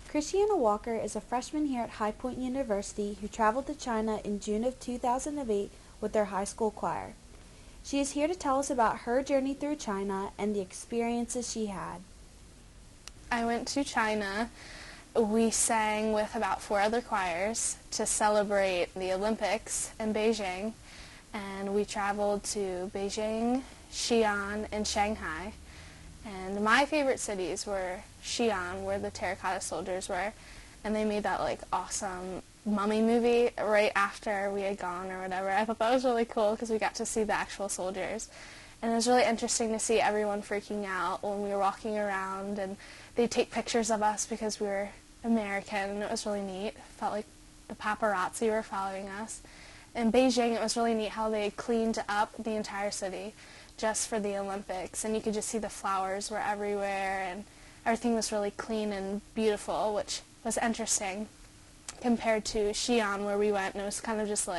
Christiana Walker is a freshman here at High Point University who traveled to China in June of 2008 with their high school choir. She is here to tell us about her journey through China and the experiences she had. I went to China. We sang with about 4 other choirs to celebrate the Olympics in Beijing, and we traveled to Beijing, Xi'an, and Shanghai. And my favorite cities were Xi'an, where the terracotta soldiers were, and they made that awesome mummy movie right after we had gone or whatever. I thought that was really cool because we got to see the actual soldiers. And it was really interesting to see everyone freaking out when we were walking around, and they'd take pictures of us because we were American, and it was really neat. It felt like the paparazzi were following us. In Beijing, it was really neat how they cleaned up the entire city just for the Olympics, and you could just see the flowers were everywhere, and everything was really clean and beautiful, which was interesting compared to Xi'an, where we went, and it was kind of just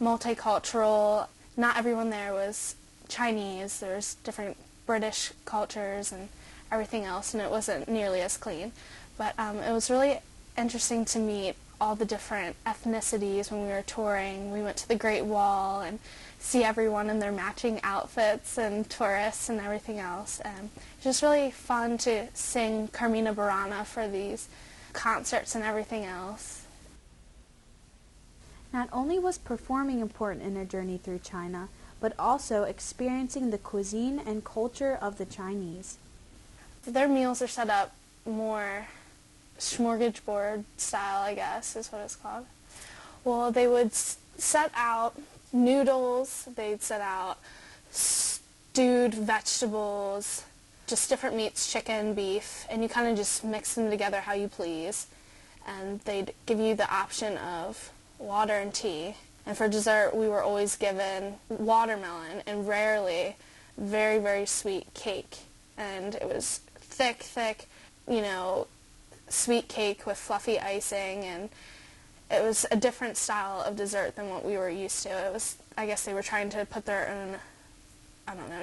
multicultural. Not everyone there was Chinese. There was different British cultures and everything else, and it wasn't nearly as clean. But it was really interesting to meet all the different ethnicities when we were touring. We went to the Great Wall and see everyone in their matching outfits and tourists and everything else. And it was just really fun to sing Carmina Burana for these concerts and everything else. Not only was performing important in her journey through China, but also experiencing the cuisine and culture of the Chinese. Their meals are set up more smorgasbord style, I guess, is what it's called. Well, they would set out noodles, they'd set out stewed vegetables, just different meats, chicken, beef, and you kind of just mix them together how you please. And they'd give you the option of water and tea. And for dessert, we were always given watermelon and rarely very, very sweet cake. And it was thick, sweet cake with fluffy icing, and it was a different style of dessert than what we were used to. It was, I guess they were trying to put their own,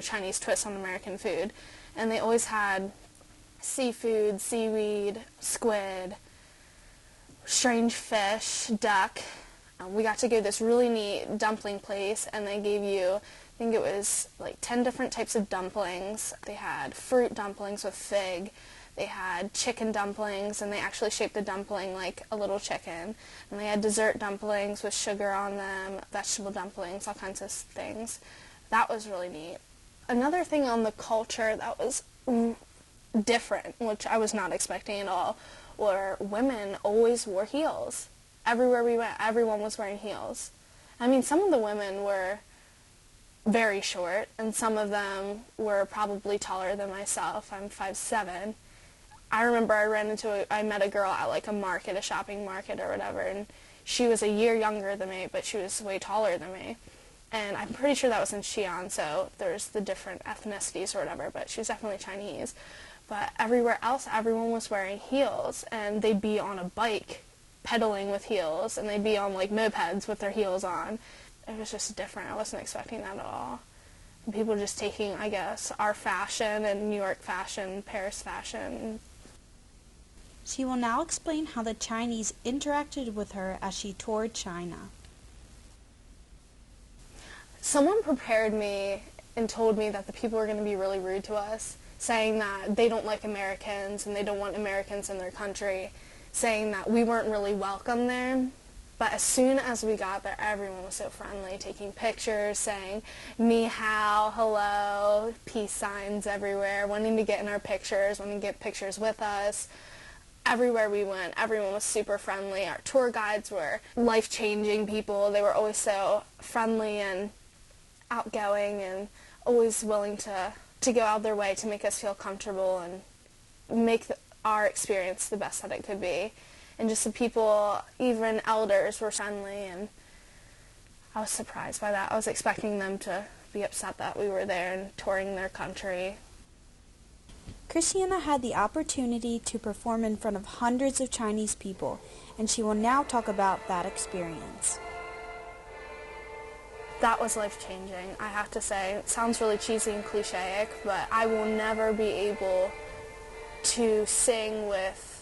Chinese twist on American food. And they always had seafood, seaweed, squid, strange fish, duck. We got to go to this really neat dumpling place, and they gave you, I think it was 10 different types of dumplings. They had fruit dumplings with fig. They had chicken dumplings, and they actually shaped the dumpling like a little chicken. And they had dessert dumplings with sugar on them, vegetable dumplings, all kinds of things. That was really neat. Another thing on the culture that was different, which I was not expecting at all, were women always wore heels. Everywhere we went, everyone was wearing heels. I mean, some of the women were very short, and some of them were probably taller than myself. I'm 5'7". I remember I met a girl at a market, a shopping market or whatever, and she was a year younger than me, but she was way taller than me. And I'm pretty sure that was in Xi'an, so there's the different ethnicities or whatever, but she was definitely Chinese. But everywhere else, everyone was wearing heels, and they'd be on a bike pedaling with heels, and they'd be on mopeds with their heels on. It was just different. I wasn't expecting that at all. And people just taking, I guess, our fashion and New York fashion, Paris fashion. She will now explain how the Chinese interacted with her as she toured China. Someone prepared me and told me that the people were going to be really rude to us, saying that they don't like Americans and they don't want Americans in their country, saying that we weren't really welcome there. But as soon as we got there, everyone was so friendly, taking pictures, saying ni hao, hello, peace signs everywhere, wanting to get in our pictures, wanting to get pictures with us. Everywhere we went, everyone was super friendly. Our tour guides were life-changing people. They were always so friendly and outgoing and always willing to go out of their way to make us feel comfortable and make our experience the best that it could be. And just the people, even elders, were friendly, and I was surprised by that. I was expecting them to be upset that we were there and touring their country. Christiana had the opportunity to perform in front of hundreds of Chinese people, and she will now talk about that experience. That was life-changing, I have to say. It sounds really cheesy and cliche, but I will never be able to sing with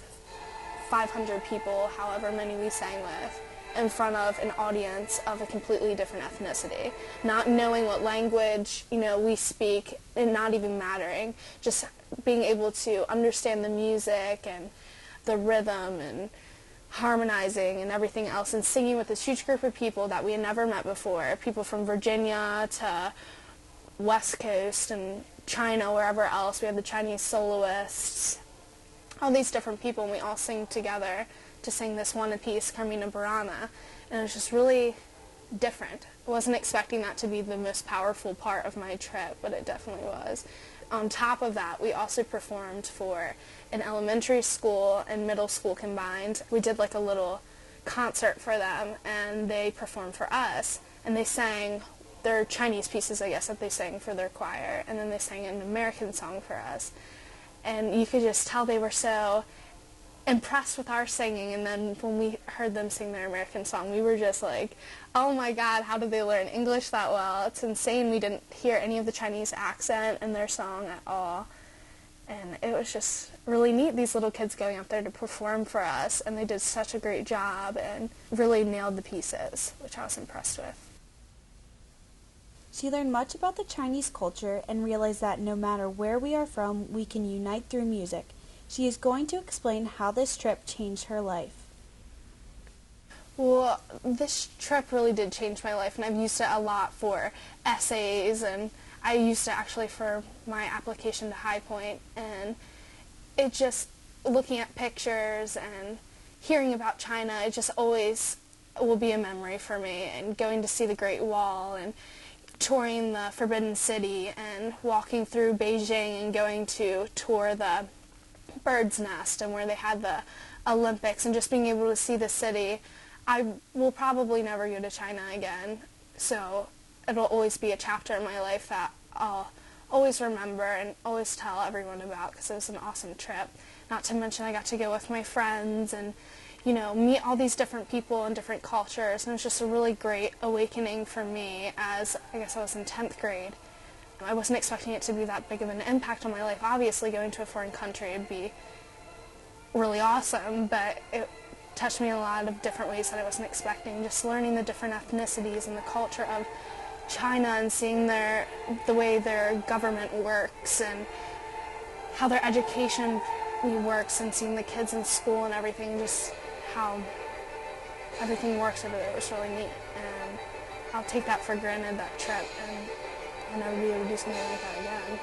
500 people, however many we sang with, in front of an audience of a completely different ethnicity, not knowing what language, we speak, and not even mattering, just being able to understand the music and the rhythm and harmonizing and everything else, and singing with this huge group of people that we had never met before, people from Virginia to West Coast and China, wherever else. We had the Chinese soloists, all these different people, and we all sing together to sing this one piece, Carmina Burana, and it was just really different. I wasn't expecting that to be the most powerful part of my trip, but it definitely was. On top of that, we also performed for an elementary school and middle school combined. We did like a little concert for them, and they performed for us, and they sang their Chinese pieces, I guess, that they sang for their choir, and then they sang an American song for us. And you could just tell they were so impressed with our singing, and then when we heard them sing their American song, we were just like, oh my god, how did they learn English that well? It's insane. We didn't hear any of the Chinese accent in their song at all, and it was just really neat, these little kids going up there to perform for us, and they did such a great job and really nailed the pieces, which I was impressed with. She learned much about the Chinese culture and realized that no matter where we are from, we can unite through music. She is going to explain how this trip changed her life. Well, this trip really did change my life, and I've used it a lot for essays, and I used it actually for my application to High Point, and it just, looking at pictures and hearing about China, it just always will be a memory for me, and going to see the Great Wall, and touring the Forbidden City, and walking through Beijing, and going to tour the Bird's Nest, and where they had the Olympics, and just being able to see the city. I will probably never go to China again, so it'll always be a chapter in my life that I'll always remember and always tell everyone about, because it was an awesome trip. Not to mention I got to go with my friends and, meet all these different people and different cultures, and it was just a really great awakening for me as, I guess I was in 10th grade. I wasn't expecting it to be that big of an impact on my life. Obviously, going to a foreign country would be really awesome, but it touched me in a lot of different ways that I wasn't expecting. Just learning the different ethnicities and the culture of China, and seeing the way their government works and how their education works, and seeing the kids in school and everything, just how everything works over there was really neat. And I'll take that for granted, that trip, and I'll never be able to do something like that again.